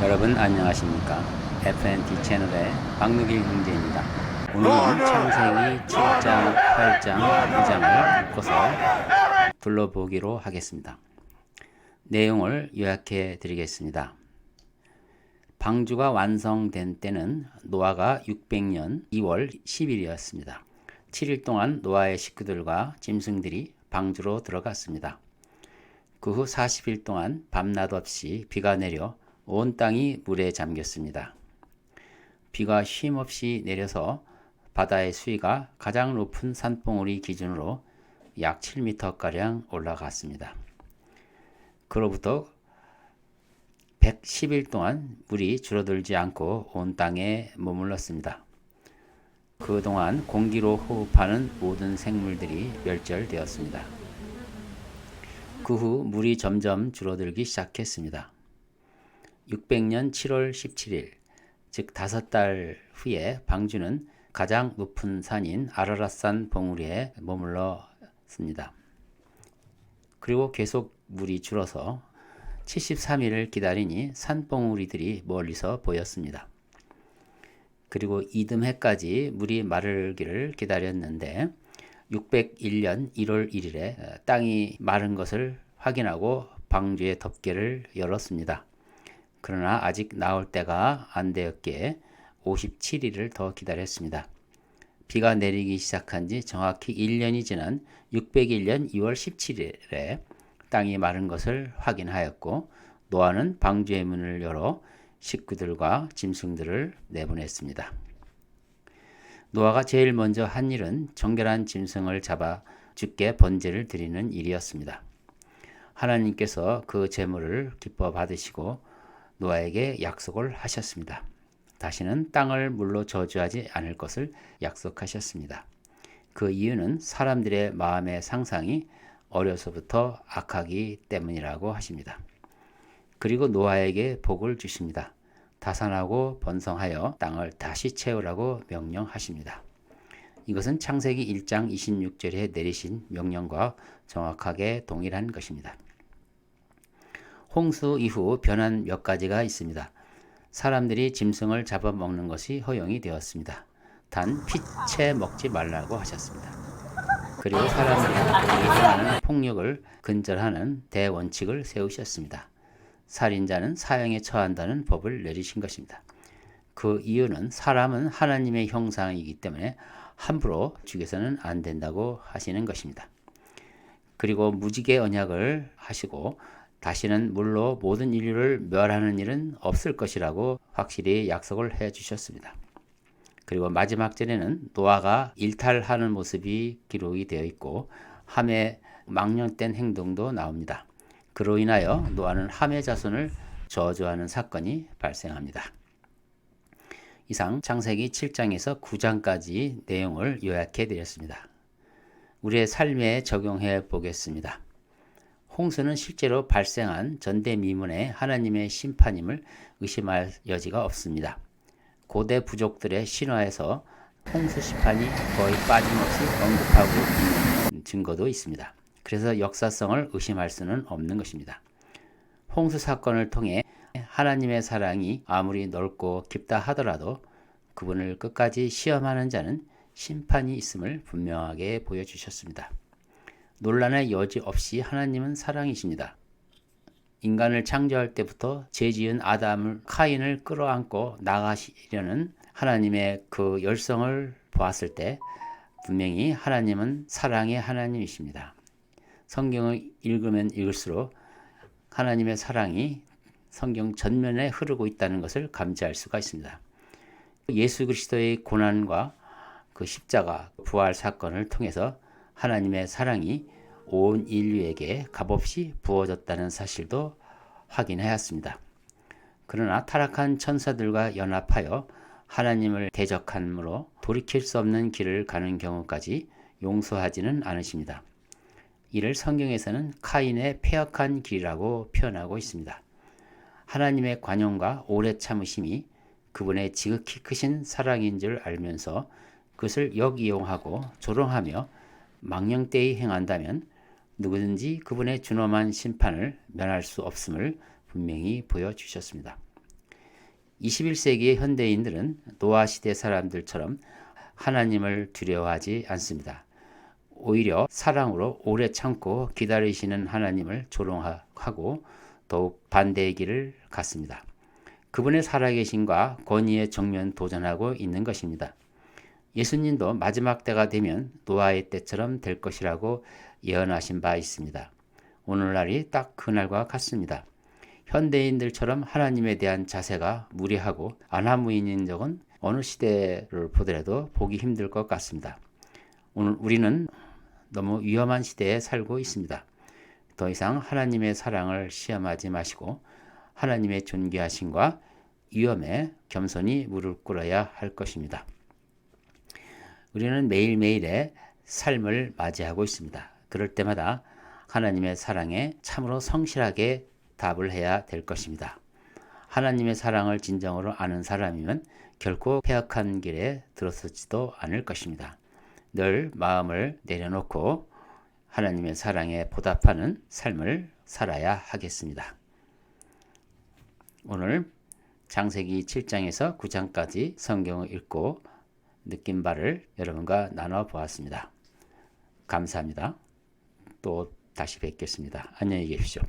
여러분 안녕하십니까? FNT 채널의 박누길 형제입니다. 오늘은 창세기 7장, 8장, 9장을 묶어서 둘러보기로 하겠습니다. 내용을 요약해 드리겠습니다. 방주가 완성된 때는 노아가 600년 2월 10일이었습니다. 7일 동안 노아의 식구들과 짐승들이 방주로 들어갔습니다. 그 후 40일 동안 밤낮 없이 비가 내려 온 땅이 물에 잠겼습니다. 비가 쉼없이 내려서 바다의 수위가 가장 높은 산봉우리 기준으로 약 7m가량 올라갔습니다. 그로부터 110일 동안 물이 줄어들지 않고 온 땅에 머물렀습니다. 그동안 공기로 호흡하는 모든 생물들이 멸절되었습니다. 그 후 물이 점점 줄어들기 시작했습니다. 600년 7월 17일, 즉 5달 후에 방주는 가장 높은 산인 아라랏산 봉우리에 머물렀습니다. 그리고 계속 물이 줄어서 73일을 기다리니 산봉우리들이 멀리서 보였습니다. 그리고 이듬해까지 물이 마르기를 기다렸는데 601년 1월 1일에 땅이 마른 것을 확인하고 방주의 덮개를 열었습니다. 그러나 아직 나올 때가 안 되었기에 57일을 더 기다렸습니다. 비가 내리기 시작한 지 정확히 1년이 지난 601년 2월 17일에 땅이 마른 것을 확인하였고 노아는 방주의 문을 열어 식구들과 짐승들을 내보냈습니다. 노아가 제일 먼저 한 일은 정결한 짐승을 잡아 주께 번제를 드리는 일이었습니다. 하나님께서 그 제물을 기뻐 받으시고 노아에게 약속을 하셨습니다. 다시는 땅을 물로 저주하지 않을 것을 약속하셨습니다. 그 이유는 사람들의 마음의 상상이 어려서부터 악하기 때문이라고 하십니다. 그리고 노아에게 복을 주십니다. 다산하고 번성하여 땅을 다시 채우라고 명령하십니다. 이것은 창세기 1장 26절에 내리신 명령과 정확하게 동일한 것입니다. 홍수 이후 변한 몇 가지가 있습니다. 사람들이 짐승을 잡아먹는 것이 허용이 되었습니다. 단 피채 먹지 말라고 하셨습니다. 그리고 사람들이 행하는 폭력을 근절하는 대원칙을 세우셨습니다. 살인자는 사형에 처한다는 법을 내리신 것입니다. 그 이유는 사람은 하나님의 형상이기 때문에 함부로 죽여서는 안 된다고 하시는 것입니다. 그리고 무지개 언약을 하시고 다시는 물로 모든 인류를 멸하는 일은 없을 것이라고 확실히 약속을 해 주셨습니다. 그리고 마지막 절에는 노아가 일탈하는 모습이 기록이 되어 있고 함에 망령된 행동도 나옵니다. 그로 인하여 노아는 함의 자손을 저주하는 사건이 발생합니다. 이상 창세기 7장에서 9장까지 내용을 요약해 드렸습니다. 우리의 삶에 적용해 보겠습니다. 홍수는 실제로 발생한 전대미문의 하나님의 심판임을 의심할 여지가 없습니다. 고대 부족들의 신화에서 홍수 심판이 거의 빠짐없이 언급하고 있는 증거도 있습니다. 그래서 역사성을 의심할 수는 없는 것입니다. 홍수 사건을 통해 하나님의 사랑이 아무리 넓고 깊다 하더라도 그분을 끝까지 시험하는 자는 심판이 있음을 분명하게 보여주셨습니다. 논란의 여지 없이 하나님은 사랑이십니다. 인간을 창조할 때부터 죄지은 카인을 끌어안고 나가시려는 하나님의 그 열성을 보았을 때 분명히 하나님은 사랑의 하나님이십니다. 성경을 읽으면 읽을수록 하나님의 사랑이 성경 전면에 흐르고 있다는 것을 감지할 수가 있습니다. 예수 그리스도의 고난과 그 십자가 부활 사건을 통해서 하나님의 사랑이 온 인류에게 값없이 부어졌다는 사실도 확인하였습니다. 그러나 타락한 천사들과 연합하여 하나님을 대적함으로 돌이킬 수 없는 길을 가는 경우까지 용서하지는 않으십니다. 이를 성경에서는 카인의 패역한 길이라고 표현하고 있습니다. 하나님의 관용과 오래 참으심이 그분의 지극히 크신 사랑인 줄 알면서 그것을 역이용하고 조롱하며 망령되이 행한다면 누구든지 그분의 준엄한 심판을 면할 수 없음을 분명히 보여주셨습니다. 21세기의 현대인들은 노아 시대 사람들처럼 하나님을 두려워하지 않습니다. 오히려 사랑으로 오래 참고 기다리시는 하나님을 조롱하고 더욱 반대의 길을 갔습니다. 그분의 살아계심과 권위에 정면 도전하고 있는 것입니다. 예수님도 마지막 때가 되면 노아의 때처럼 될 것이라고 예언하신 바 있습니다. 오늘날이 딱 그날과 같습니다. 현대인들처럼 하나님에 대한 자세가 무례하고 안하무인인 적은 어느 시대를 보더라도 보기 힘들 것 같습니다. 오늘 우리는 너무 위험한 시대에 살고 있습니다. 더 이상 하나님의 사랑을 시험하지 마시고 하나님의 존귀하심과 위험에 겸손히 무릎 꿇어야 할 것입니다. 우리는 매일매일의 삶을 맞이하고 있습니다. 그럴 때마다 하나님의 사랑에 참으로 성실하게 답을 해야 될 것입니다. 하나님의 사랑을 진정으로 아는 사람이면 결코 폐악한 길에 들어서지도 않을 것입니다. 늘 마음을 내려놓고 하나님의 사랑에 보답하는 삶을 살아야 하겠습니다. 오늘 창세기 7장에서 9장까지 성경을 읽고 느낀 바를 여러분과 나눠 보았습니다. 감사합니다. 또 다시 뵙겠습니다. 안녕히 계십시오.